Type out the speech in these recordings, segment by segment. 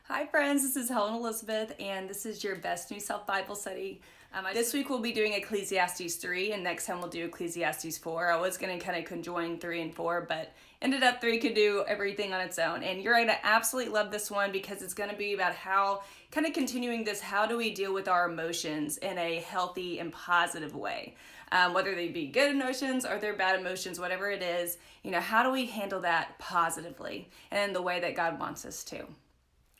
Hi friends, this is Helen Elizabeth, and this is your Best New Self Bible study. This week we'll be doing Ecclesiastes 3, and next time we'll do Ecclesiastes 4. I was going to kind of conjoin 3 and 4, but ended up 3 could do everything on its own. And you're going to absolutely love this one because it's going to be about how, kind of continuing this, how do we deal with our emotions in a healthy and positive way? Whether they be good emotions or they're bad emotions, whatever it is, how do we handle that positively and in the way that God wants us to?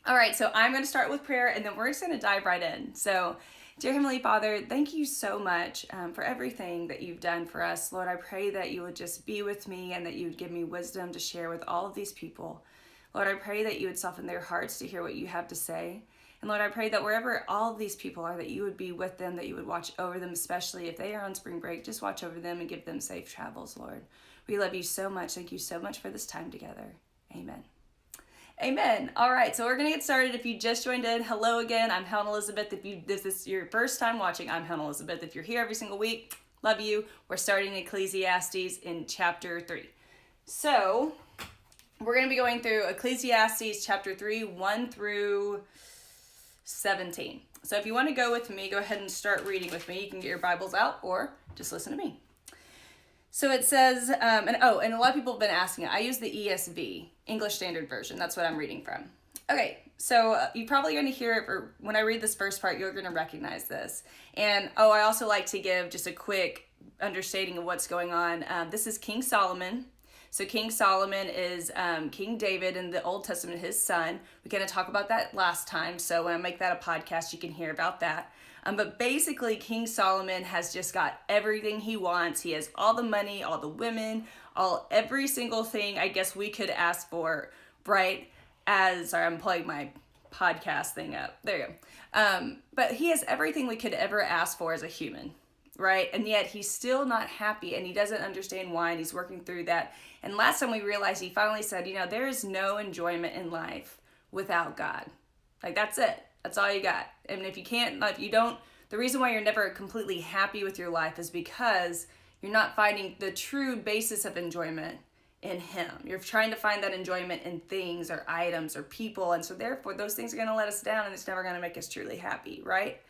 All right, so I'm going to start with prayer and then we're just going to dive right in. So, dear Heavenly Father, thank you so much for everything that you've done for us. Lord, I pray that you would just be with me and that you would give me wisdom to share with all of these people. Lord, I pray that you would soften their hearts to hear what you have to say. And Lord, I pray that wherever all of these people are, that you would be with them, that you would watch over them, especially if they are on spring break. Just watch over them and give them safe travels, Lord. We love you so much. Thank you so much for this time together. Amen. Amen. All right, so we're going to get started. If you just joined in, hello again. I'm Helen Elizabeth. If this is your first time watching, I'm Helen Elizabeth. If you're here every single week, love you. We're starting Ecclesiastes in chapter 3. So we're going to be going through Ecclesiastes chapter 3, 1 through 17. So if you want to go with me, go ahead and start reading with me. You can get your Bibles out or just listen to me. So it says, and a lot of people have been asking it. I use the ESV, English Standard Version. That's what I'm reading from. Okay, so you're probably going to hear it, or when I read this first part, you're going to recognize this. And, I also like to give just a quick understanding of what's going on. This is King Solomon. So King Solomon is King David in the Old Testament, his son. We kind of talked about that last time, so when I make that a podcast, you can hear about that. But basically, King Solomon has just got everything he wants. He has all the money, all the women, every single thing I guess we could ask for, right? Sorry, I'm pulling my podcast thing up. There you go. But he has everything we could ever ask for as a human, right? And yet he's still not happy and he doesn't understand why, and he's working through that. And last time we realized, he finally said, there is no enjoyment in life without God. Like, that's it. That's all you got. And if you don't, the reason why you're never completely happy with your life is because you're not finding the true basis of enjoyment in Him. You're trying to find that enjoyment in things or items or people. And so therefore, those things are going to let us down and it's never going to make us truly happy, right?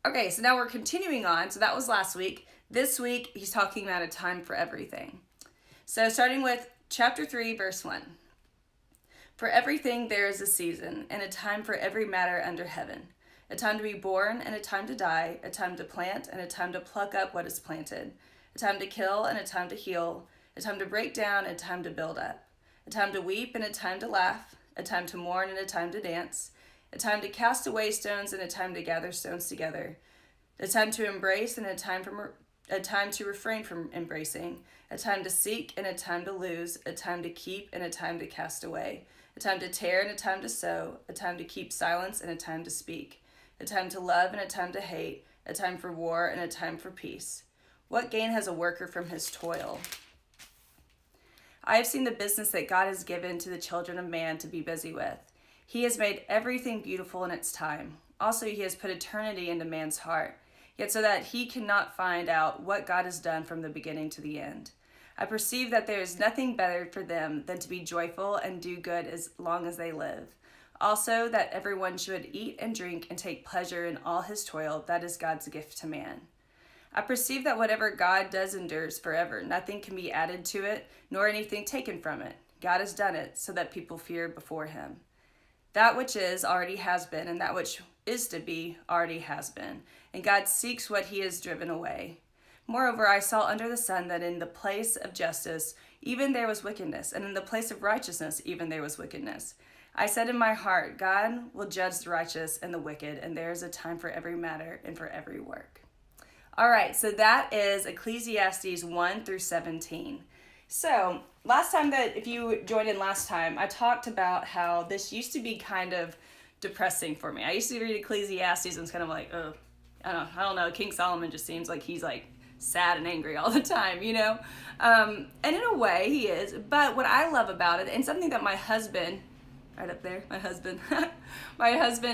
Okay, so now we're continuing on. So that was last week. This week, he's talking about a time for everything. So starting with chapter 3, verse 1. For everything there is a season, and a time for every matter under heaven. A time to be born, and a time to die, a time to plant, and a time to pluck up what is planted. A time to kill, and a time to heal. A time to break down, and a time to build up. A time to weep, and a time to laugh. A time to mourn, and a time to dance. A time to cast away stones, and a time to gather stones together. A time to embrace, and a time to refrain from embracing. A time to seek, and a time to lose. A time to keep, and a time to cast away. A time to tear and a time to sow, a time to keep silence and a time to speak, a time to love and a time to hate, a time for war and a time for peace. What gain has a worker from his toil? I have seen the business that God has given to the children of man to be busy with. He has made everything beautiful in its time. Also, he has put eternity into man's heart, yet so that he cannot find out what God has done from the beginning to the end. I perceive that there is nothing better for them than to be joyful and do good as long as they live. Also, that everyone should eat and drink and take pleasure in all his toil. That is God's gift to man. I perceive that whatever God does endures forever. Nothing can be added to it, nor anything taken from it. God has done it so that people fear before him. That which is already has been, and that which is to be already has been. And God seeks what he has driven away. Moreover, I saw under the sun that in the place of justice, even there was wickedness, and in the place of righteousness, even there was wickedness. I said in my heart, God will judge the righteous and the wicked, and there is a time for every matter and for every work. All right, so that is Ecclesiastes 1 through 17. So last time if you joined in last time, I talked about how this used to be kind of depressing for me. I used to read Ecclesiastes and it's kind of like, I don't know, King Solomon just seems like he's like sad and angry all the time, and in a way he is, but what I love about it, and something that my husband, right up there, my husband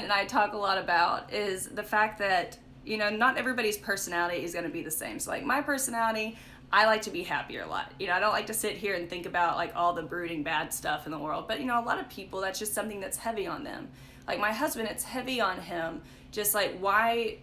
and I talk a lot about, is the fact that, not everybody's personality is going to be the same. So like my personality, I like to be happier a lot. I don't like to sit here and think about like all the brooding bad stuff in the world. But a lot of people, that's just something that's heavy on them. Like my husband, it's heavy on him. Just like why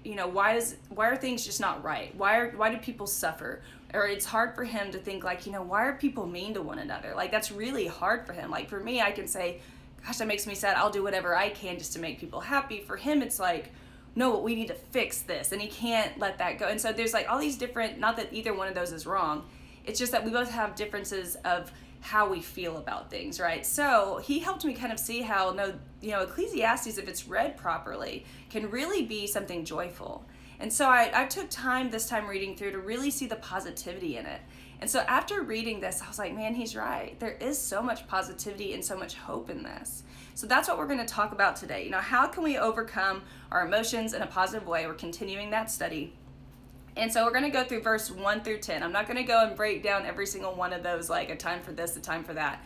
are things just not right? Why do people suffer? Or it's hard for him to think like, why are people mean to one another? Like that's really hard for him. Like for me, I can say, gosh, that makes me sad. I'll do whatever I can just to make people happy. For him, it's like, no, we need to fix this, and he can't let that go. And so there's like all these different, not that either one of those is wrong, it's just that we both have differences of how we feel about things, right? So he helped me kind of see how, Ecclesiastes, if it's read properly, can really be something joyful. And so I took time this time reading through to really see the positivity in it. And so after reading this, I was like, man, he's right. There is so much positivity and so much hope in this. So that's what we're going to talk about today. How can we overcome our emotions in a positive way? We're continuing that study. And so we're going to go through verse 1 through 10. I'm not going to go and break down every single one of those, like a time for this, a time for that.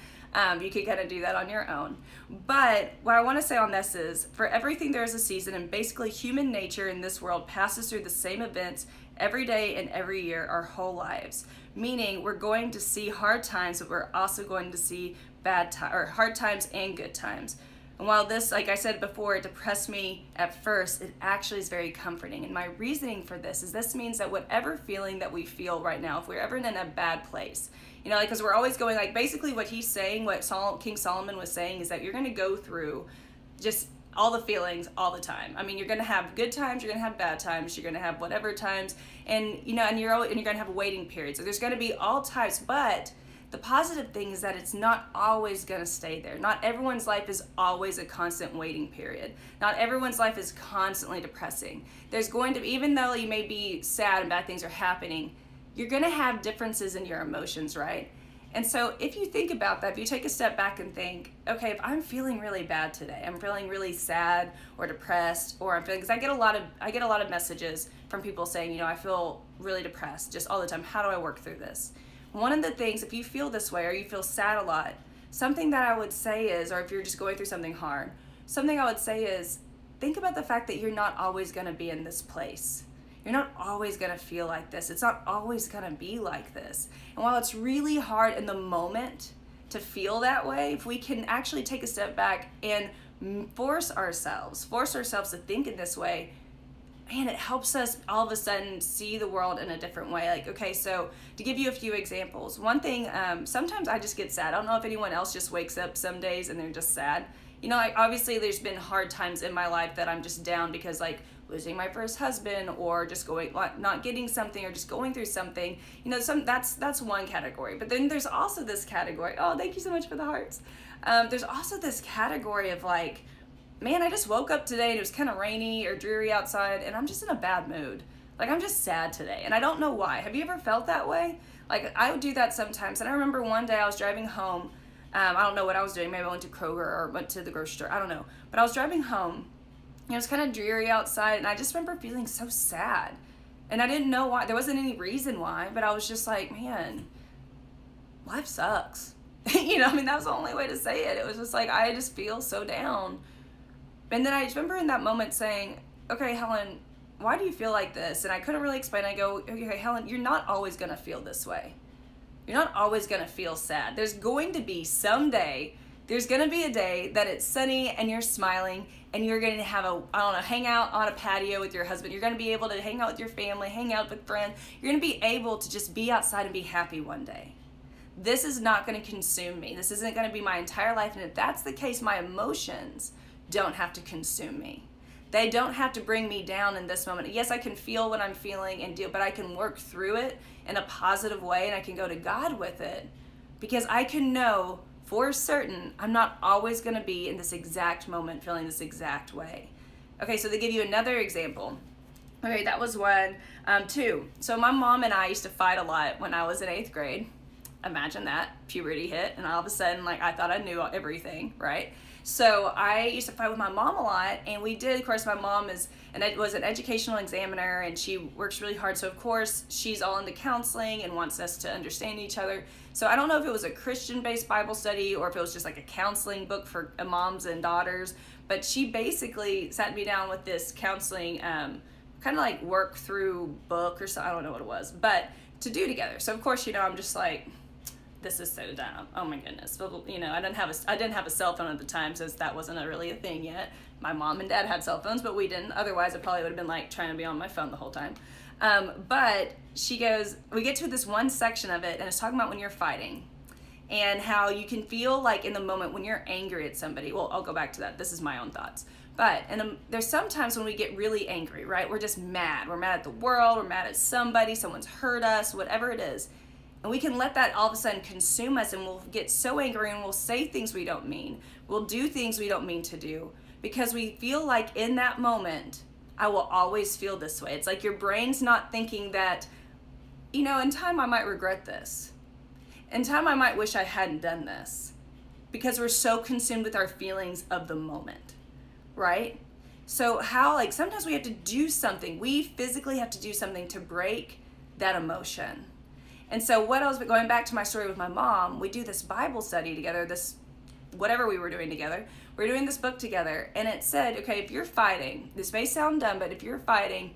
You can kind of do that on your own. But what I want to say on this is, for everything there is a season, and basically human nature in this world passes through the same events every day and every year our whole lives. Meaning we're going to see hard times, but we're also going to see hard times and good times. And while this, like I said before, it depressed me at first, it actually is very comforting. And my reasoning for this means that whatever feeling that we feel right now, if we're ever in a bad place, because we're always going, like basically what he's saying, what King Solomon was saying, is that you're going to go through just all the feelings all the time. I mean, you're going to have good times, you're going to have bad times, you're going to have whatever times, and and you're going to have a waiting period. So there's going to be all types, but the positive thing is that it's not always going to stay there. Not everyone's life is always a constant waiting period. Not everyone's life is constantly depressing. There's going to be, even though you may be sad and bad things are happening, you're going to have differences in your emotions, right? And so if you think about that, if you take a step back and think, okay, if I'm feeling really bad today, I'm feeling really sad or depressed, or I'm feeling, because I get a lot of messages from people saying, I feel really depressed just all the time. How do I work through this? One of the things, if you feel this way or you feel sad a lot, something that I would say is, or if you're just going through something hard, something I would say is, think about the fact that you're not always going to be in this place. You're not always going to feel like this. It's not always going to be like this. And while it's really hard in the moment to feel that way, if we can actually take a step back and force ourselves to think in this way, man, it helps us all of a sudden see the world in a different way. Like, okay, so to give you a few examples, one thing, sometimes I just get sad. I don't know if anyone else just wakes up some days and they're just sad. Obviously there's been hard times in my life that I'm just down because like losing my first husband, or just not getting something, or just going through something, that's one category. But then there's also this category, oh, thank you so much for the hearts. There's also this category of like, man, I just woke up today and it was kind of rainy or dreary outside and I'm just in a bad mood. Like I'm just sad today and I don't know why. Have you ever felt that way? Like I would do that sometimes. And I remember one day I was driving home. I don't know what I was doing. Maybe I went to Kroger or went to the grocery store. I don't know. But I was driving home. It was kind of dreary outside and I just remember feeling so sad. And I didn't know why. There wasn't any reason why, but I was just like, man, life sucks. That was the only way to say it. It was just like, I just feel so down. And then I just remember in that moment saying, okay, Helen, why do you feel like this? And I couldn't really explain. I go, okay, Helen, you're not always going to feel this way. You're not always going to feel sad. There's going to be there's going to be a day that it's sunny and you're smiling and you're going to have hang out on a patio with your husband. You're going to be able to hang out with your family, hang out with friends. You're going to be able to just be outside and be happy one day. This is not going to consume me. This isn't going to be my entire life. And if that's the case, my emotions don't have to consume me. They don't have to bring me down in this moment. Yes, I can feel what I'm feeling but I can work through it in a positive way and I can go to God with it because I can know for certain I'm not always going to be in this exact moment feeling this exact way. Okay, so to give you another example. Okay, that was one. Two. So my mom and I used to fight a lot when I was in 8th grade. Imagine that. Puberty hit and all of a sudden I thought I knew everything, right? So I used to fight with my mom a lot, and we did. Of course, my mom was an educational examiner, and she works really hard. So of course, she's all into counseling and wants us to understand each other. So I don't know if it was a Christian-based Bible study or if it was just like a counseling book for moms and daughters. But she basically sat me down with this counseling, kind of like work through book or something. I don't know what it was, but to do together. So of course, I'm just like, this is so dumb. Oh my goodness. But, I didn't have a cell phone at the time, so that wasn't really a thing yet. My mom and dad had cell phones, but we didn't. Otherwise, I probably would have been like trying to be on my phone the whole time. But she goes, we get to this one section of it, and it's talking about when you're fighting and how you can feel like in the moment when you're angry at somebody. Well, I'll go back to that. This is my own thoughts. But there's sometimes when we get really angry, right? We're just mad. We're mad at the world. We're mad at somebody. Someone's hurt us, whatever it is. And we can let that all of a sudden consume us, and we'll get so angry and we'll say things we don't mean. We'll do things we don't mean to do because we feel like in that moment, I will always feel this way. It's like your brain's not thinking that, in time I might regret this. In time I might wish I hadn't done this, because we're so consumed with our feelings of the moment, right? So sometimes we have to do something. We physically have to do something to break that emotion. And so going back to my story with my mom, we do this Bible study together, whatever we were doing together. We're doing this book together, and it said, okay, if you're fighting, this may sound dumb, but if you're fighting,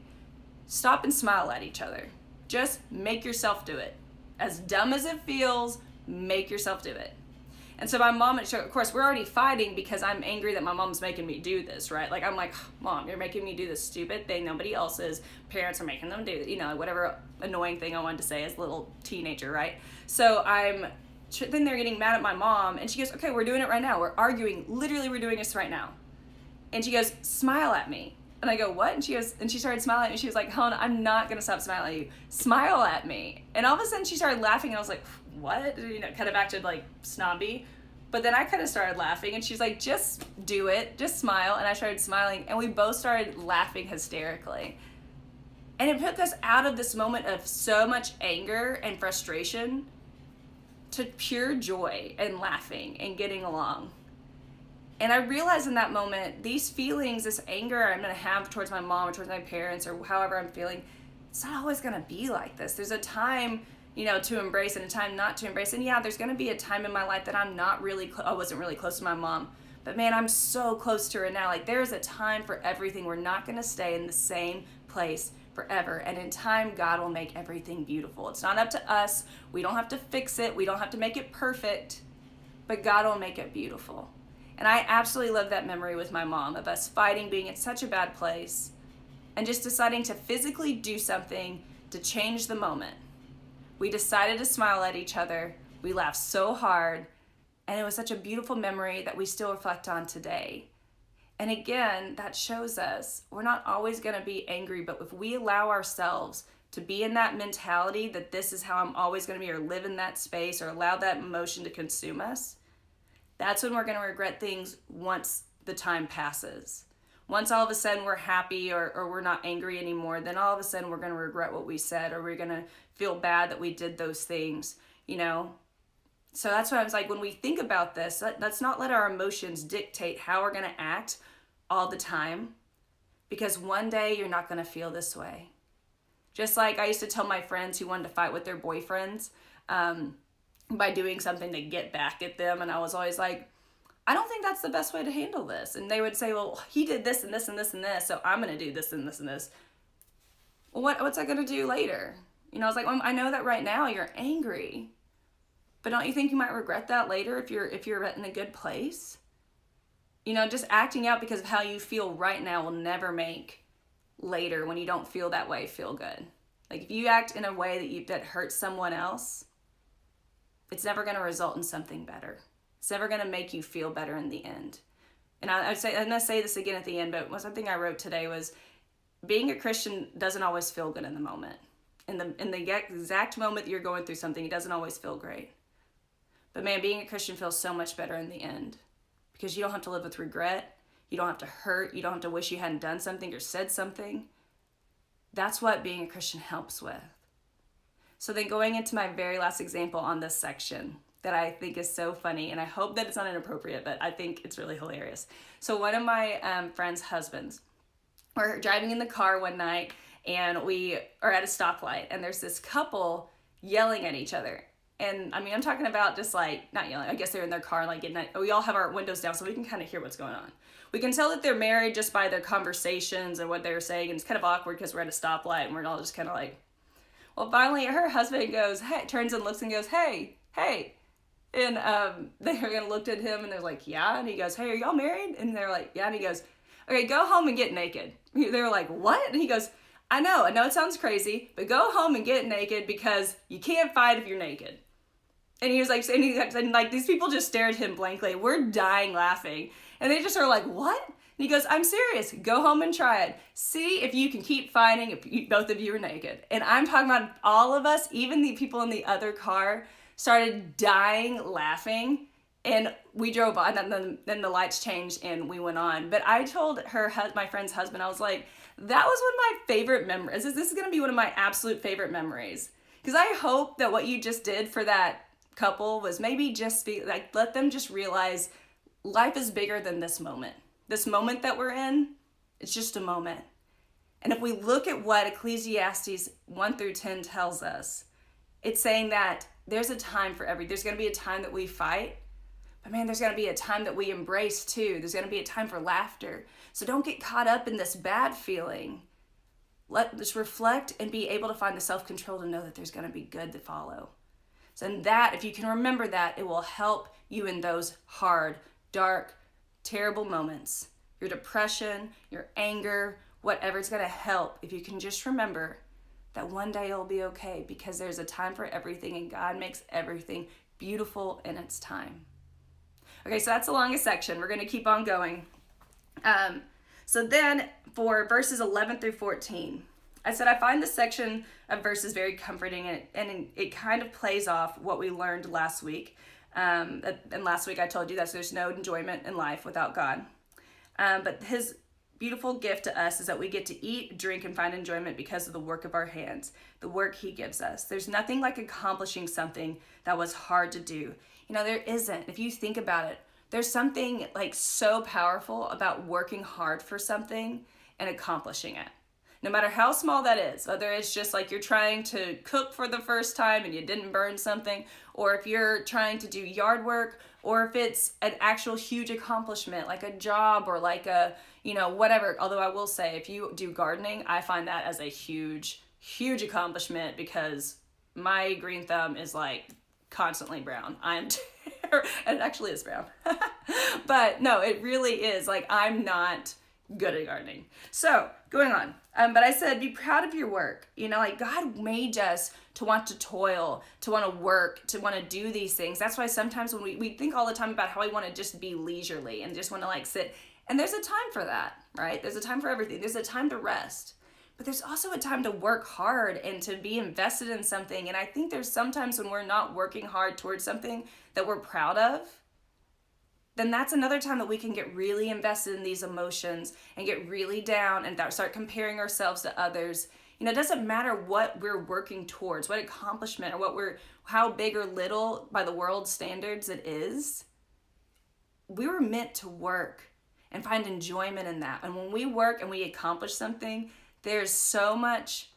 stop and smile at each other. Just make yourself do it. As dumb as it feels, make yourself do it. And so my mom, of course, we're already fighting because I'm angry that my mom's making me do this, right? Like, I'm like, Mom, you're making me do this stupid thing nobody else is. Parents are making them do it, whatever annoying thing I wanted to say as a little teenager, right? So then they're getting mad at my mom, and she goes, okay, we're doing it right now. We're arguing. Literally, we're doing this right now. And she goes, smile at me. And I go, what? And she started smiling at me. She was like, Helen, I'm not going to stop smiling at you. Smile at me. And all of a sudden she started laughing, and I was like, what? Kind of acted like snobby. But then I kind of started laughing, and she's like, just do it. Just smile. And I started smiling, and we both started laughing hysterically. And it took us out of this moment of so much anger and frustration to pure joy and laughing and getting along. And I realized in that moment, these feelings, this anger I'm going to have towards my mom or towards my parents or however I'm feeling, it's not always going to be like this. There's a time, to embrace and a time not to embrace. And yeah, there's going to be a time in my life that I wasn't really close to my mom. But man, I'm so close to her now. Like, there's a time for everything. We're not going to stay in the same place forever. And in time, God will make everything beautiful. It's not up to us. We don't have to fix it. We don't have to make it perfect. But God will make it beautiful. And I absolutely love that memory with my mom of us fighting, being in such a bad place, and just deciding to physically do something to change the moment. We decided to smile at each other. We laughed so hard, and it was such a beautiful memory that we still reflect on today. And again, that shows us we're not always going to be angry, but if we allow ourselves to be in that mentality that this is how I'm always going to be, or live in that space, or allow that emotion to consume us, that's when we're going to regret things once the time passes. Once all of a sudden we're happy or we're not angry anymore, then all of a sudden we're going to regret what we said, or we're going to feel bad that we did those things, So that's why I was like, when we think about this, let's not let our emotions dictate how we're going to act all the time, because one day you're not going to feel this way. Just like I used to tell my friends who wanted to fight with their boyfriends, by doing something to get back at them. And I was always like, I don't think that's the best way to handle this. And they would say, well, he did this and this and this and this, so I'm going to do this and this and this. Well, what's that going to do later? I was like, well, I know that right now you're angry, but don't you think you might regret that later if you're in a good place? Just acting out because of how you feel right now will never make later, when you don't feel that way, feel good. Like, if you act in a way that hurts someone else, it's never going to result in something better. It's never going to make you feel better in the end. And I'm going to say this again at the end, but something I wrote today was, being a Christian doesn't always feel good in the moment. In the exact moment that you're going through something, it doesn't always feel great. But man, being a Christian feels so much better in the end, because you don't have to live with regret. You don't have to hurt. You don't have to wish you hadn't done something or said something. That's what being a Christian helps with. So then going into my very last example on this section that I think is so funny, and I hope that it's not inappropriate, but I think it's really hilarious. So one of my friend's husbands, we're driving in the car one night, and we are at a stoplight, and there's this couple yelling at each other. And I'm talking about just like, not yelling, I guess they're in their car, like we all have our windows down so we can kind of hear what's going on. We can tell that they're married just by their conversations and what they're saying, and it's kind of awkward because we're at a stoplight and we're all just kind of like, Well, finally her husband goes, hey, turns and looks and goes, hey, hey. And they were going to look at him and they're like, yeah. And he goes, hey, are y'all married? And they're like, yeah. And he goes, okay, go home and get naked. They were like, what? And he goes, I know it sounds crazy, but go home and get naked because you can't fight if you're naked. And he was like, and like these people just stared at him blankly. We're dying laughing. And they just are like, what? And he goes, I'm serious. Go home and try it. See if you can keep fighting if both of you are naked. And I'm talking about all of us, even the people in the other car, started dying laughing. And we drove on, and then the lights changed and we went on. But I told my friend's husband, I was like, that was one of my favorite memories. This is going to be one of my absolute favorite memories. Because I hope that what you just did for that couple was maybe just let them just realize life is bigger than this moment. This moment that we're in, it's just a moment. And if we look at what Ecclesiastes 1-10 tells us, it's saying that there's a time for there's going to be a time that we fight, but man, there's going to be a time that we embrace too. There's going to be a time for laughter. So don't get caught up in this bad feeling. Let's reflect and be able to find the self-control to know that there's going to be good to follow. So in that, if you can remember that, it will help you in those hard, dark, terrible moments. Your depression, your anger, whatever, it's going to help if you can just remember that one day it'll be okay because there's a time for everything and God makes everything beautiful in its time. Okay, so that's the longest section. We're going to keep on going. So then for verses 11-14, I said I find this section of verses very comforting, and it kind of plays off what we learned last week. And last week I told you that there's no enjoyment in life without God. But his beautiful gift to us is that we get to eat, drink, and find enjoyment because of the work of our hands, the work he gives us. There's nothing like accomplishing something that was hard to do. There isn't. If you think about it, there's something like so powerful about working hard for something and accomplishing it. No matter how small that is, whether it's just like you're trying to cook for the first time and you didn't burn something, or if you're trying to do yard work, or if it's an actual huge accomplishment, like a job or like a, whatever. Although I will say, if you do gardening, I find that as a huge, huge accomplishment because my green thumb is like constantly brown. I'm and it actually is brown. But no, it really is. Like, I'm not good at gardening. So going on. But I said, be proud of your work. Like God made us to want to toil, to want to work, to want to do these things. That's why sometimes when we think all the time about how we want to just be leisurely and just want to like sit, and there's a time for that, right? There's a time for everything. There's a time to rest, but there's also a time to work hard and to be invested in something. And I think there's sometimes when we're not working hard towards something that we're proud of, then that's another time that we can get really invested in these emotions and get really down and start comparing ourselves to others. It doesn't matter what we're working towards, what accomplishment or how big or little by the world's standards it is. We were meant to work and find enjoyment in that. And when we work and we accomplish something, there's so much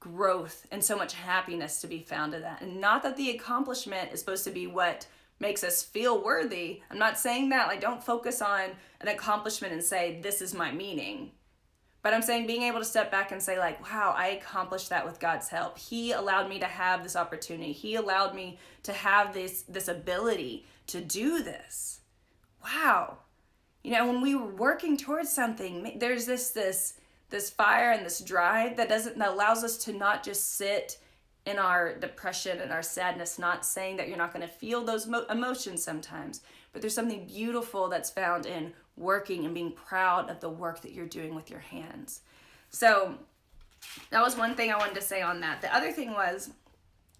growth and so much happiness to be found in that. And not that the accomplishment is supposed to be what makes us feel worthy. I'm not saying that. Like, don't focus on an accomplishment and say, this is my meaning. But I'm saying being able to step back and say, like, wow, I accomplished that with God's help. He allowed me to have this opportunity. He allowed me to have this ability to do this. Wow. When we were working towards something, there's this fire and this drive that allows us to not just sit in our depression and our sadness, not saying that you're not going to feel those emotions sometimes, but there's something beautiful that's found in working and being proud of the work that you're doing with your hands. So that was one thing I wanted to say on that. The other thing was,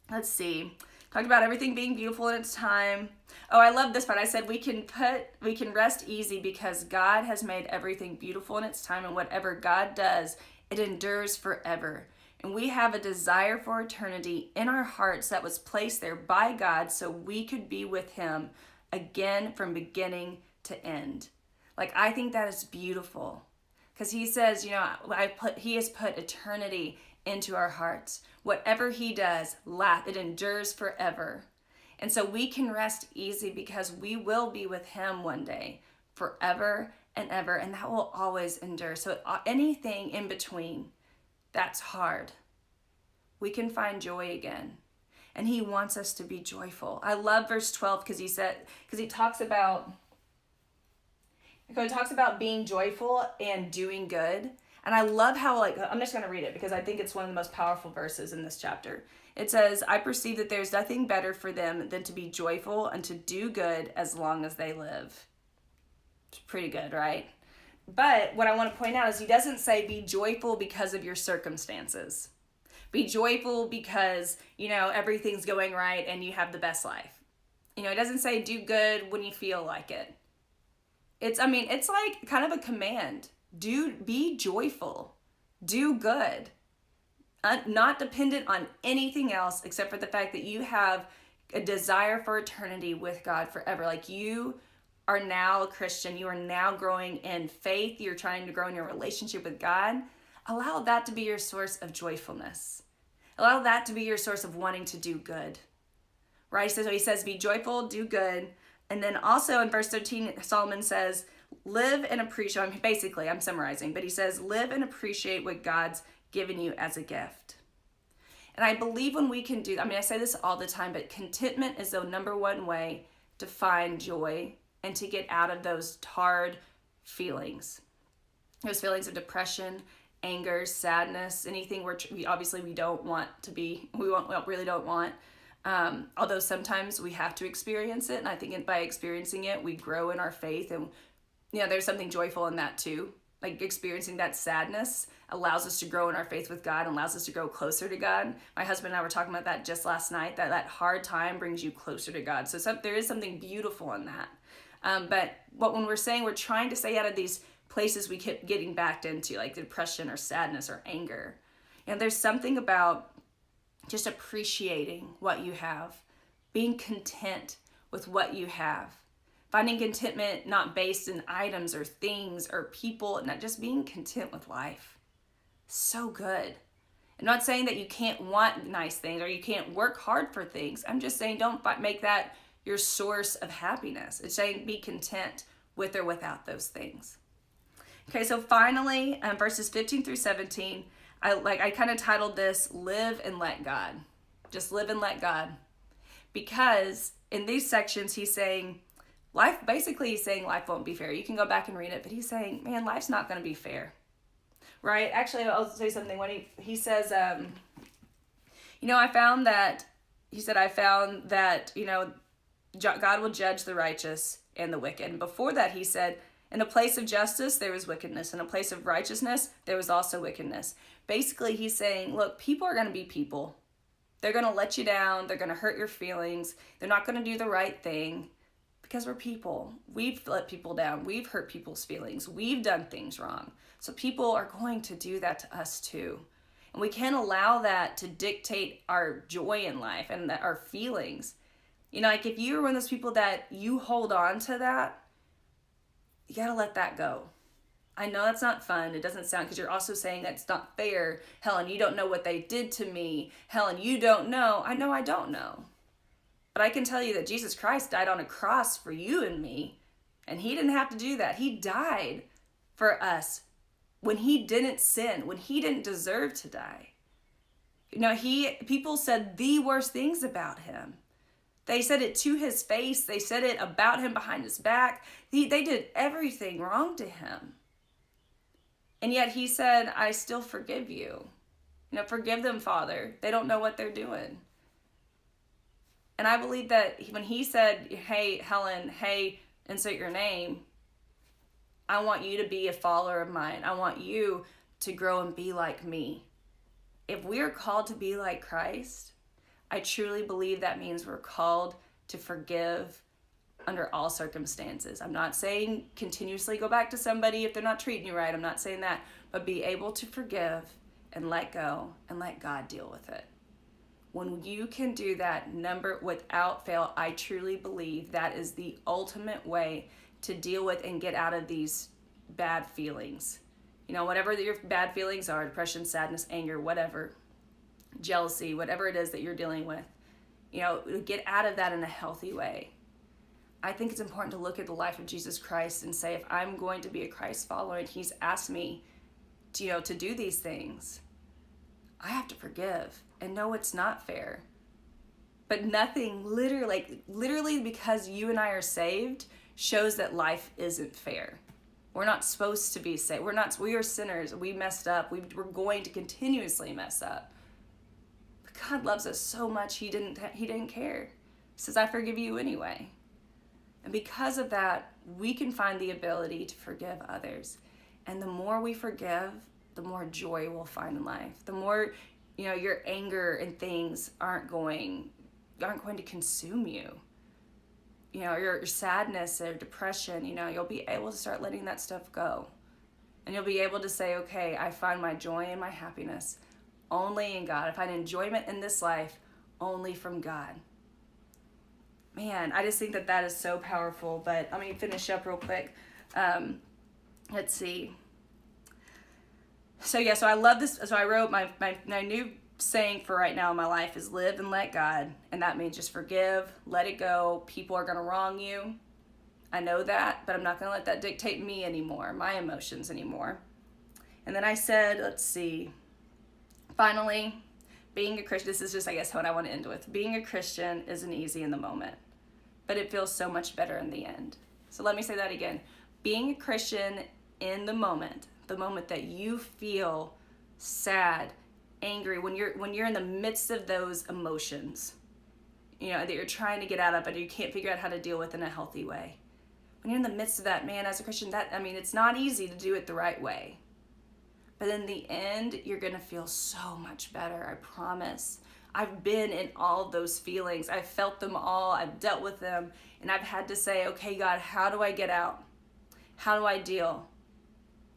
talked about everything being beautiful in its time. Oh, I love this part. I said we can rest easy because God has made everything beautiful in its time, and whatever God does, it endures forever. And we have a desire for eternity in our hearts that was placed there by God so we could be with him again from beginning to end. Like, I think that is beautiful because he says, he has put eternity into our hearts. Whatever he does, it endures forever. And so we can rest easy because we will be with him one day forever and ever, and that will always endure. So anything in between, that's hard. we can find joy again. And he wants us to be joyful. I love verse 12 because he talks about being joyful and doing good. And I love how, I'm just going to read it because I think it's one of the most powerful verses in this chapter. It says, I perceive that there's nothing better for them than to be joyful and to do good as long as they live. It's pretty good, right? But what I want to point out is he doesn't say be joyful because of your circumstances. Be joyful because, everything's going right and you have the best life. It doesn't say do good when you feel like it. It's like kind of a command. Be joyful. Do good. Not dependent on anything else except for the fact that you have a desire for eternity with God forever. Like, you are now a Christian. You are now growing in faith. You're trying to grow in your relationship with God. Allow that to be your source of joyfulness. Allow that to be your source of wanting to do good. Right? So he says, be joyful, do good. And then also in verse 13, Solomon says, live and appreciate. Basically, I'm summarizing, but he says, live and appreciate what God's given you as a gift. And I believe when we can do, I say this all the time, but contentment is the number one way to find joy and to get out of those hard feelings. Those feelings of depression, anger, sadness, anything we don't want to be, we really don't want. Although sometimes we have to experience it. And I think by experiencing it, we grow in our faith. And, there's something joyful in that too. Like, experiencing that sadness allows us to grow in our faith with God and allows us to grow closer to God. My husband and I were talking about that just last night, that hard time brings you closer to God. So there is something beautiful in that. But when we're saying we're trying to stay out of these places we keep getting backed into, like depression or sadness or anger, there's something about just appreciating what you have, being content with what you have, finding contentment not based in items or things or people, not just being content with life. So good. I'm not saying that you can't want nice things or you can't work hard for things. I'm just saying don't make that your source of happiness. It's saying be content with or without those things. Okay, so finally, verses 15 through 17, I kind of titled this, Live and Let God. Just live and let God. Because in these sections, he's saying life won't be fair. You can go back and read it, but he's saying, man, life's not going to be fair. Right? Actually, I'll say something. When he says, I found that God will judge the righteous and the wicked. And before that, he said, in a place of justice, there was wickedness. In a place of righteousness, there was also wickedness. Basically, he's saying, look, people are going to be people. They're going to let you down. They're going to hurt your feelings. They're not going to do the right thing because we're people. We've let people down. We've hurt people's feelings. We've done things wrong. So people are going to do that to us too. And we can't allow that to dictate our joy in life and our feelings. Like, if you're one of those people that you hold on to that, you got to let that go. I know that's not fun. It doesn't sound, because you're also saying that's not fair. Helen, you don't know what they did to me. Helen, you don't know. I know I don't know. But I can tell you that Jesus Christ died on a cross for you and me. And he didn't have to do that. He died for us when he didn't sin, when he didn't deserve to die. People said the worst things about him. They said it to his face. They said it about him behind his back. They did everything wrong to him. And yet he said, I still forgive you. Forgive them, Father. They don't know what they're doing. And I believe that when he said, hey, Helen, hey, insert your name, I want you to be a follower of mine. I want you to grow and be like me. If we're called to be like Christ, I truly believe that means we're called to forgive under all circumstances. I'm not saying continuously go back to somebody if they're not treating you right. I'm not saying that. But be able to forgive and let go and let God deal with it. When you can do that, without fail, I truly believe that is the ultimate way to deal with and get out of these bad feelings. Whatever your bad feelings are, depression, sadness, anger, whatever, jealousy, whatever it is that you're dealing with, get out of that in a healthy way. I think it's important to look at the life of Jesus Christ and say, if I'm going to be a Christ follower and he's asked me to do these things, I have to forgive and no, it's not fair. But nothing, literally because you and I are saved, shows that life isn't fair. We're not supposed to be saved. We are sinners. We messed up. We're going to continuously mess up. But God loves us so much, he didn't care. He says, I forgive you anyway. And because of that, we can find the ability to forgive others. And the more we forgive, the more joy we'll find in life. The more, your anger and things aren't going to consume you. Your sadness or depression, you'll be able to start letting that stuff go. And you'll be able to say, okay, I find my joy and my happiness only in God. I find enjoyment in this life only from God. Man, I just think that is so powerful. But let me finish up real quick. Let's see. So I love this. So I wrote my new saying for right now in my life is live and let God. And that means just forgive, let it go. People are going to wrong you. I know that, but I'm not going to let that dictate me anymore, my emotions anymore. And then I said, let's see, finally, being a Christian, this is just, I guess, what I want to end with. Being a Christian isn't easy in the moment, but it feels so much better in the end. So let me say that again. Being a Christian in the moment that you feel sad, angry, when you're in the midst of those emotions, that you're trying to get out of, but you can't figure out how to deal with in a healthy way. When you're in the midst of that, man, as a Christian, it's not easy to do it the right way. But in the end, you're going to feel so much better, I promise. I've been in all of those feelings. I've felt them all. I've dealt with them. And I've had to say, okay, God, how do I get out? How do I deal?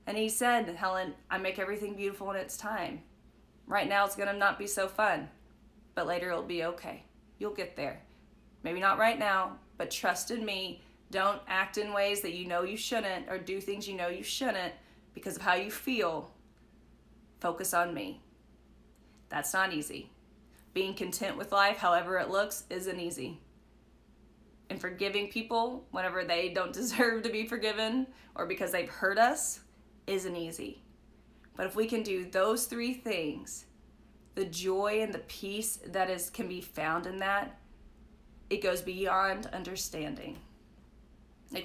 And he said, Helen, I make everything beautiful in its time. Right now, it's going to not be so fun. But later, it'll be okay. You'll get there. Maybe not right now, but trust in me. Don't act in ways that you know you shouldn't, or do things you know you shouldn't because of how you feel. Focus on me. That's not easy. Being content with life, however it looks, isn't easy. And forgiving people whenever they don't deserve to be forgiven or because they've hurt us isn't easy. But if we can do those three things, the joy and the peace that can be found in that, it goes beyond understanding.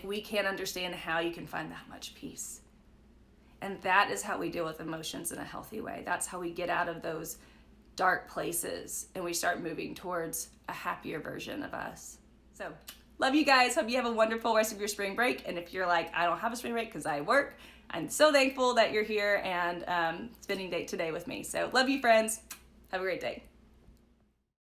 We can't understand how you can find that much peace. And that is how we deal with emotions in a healthy way. That's how we get out of those dark places and we start moving towards a happier version of us. So, love you guys. Hope you have a wonderful rest of your spring break. And if you're like, I don't have a spring break because I work, I'm so thankful that you're here and spending day today with me. So, love you, friends. Have a great day.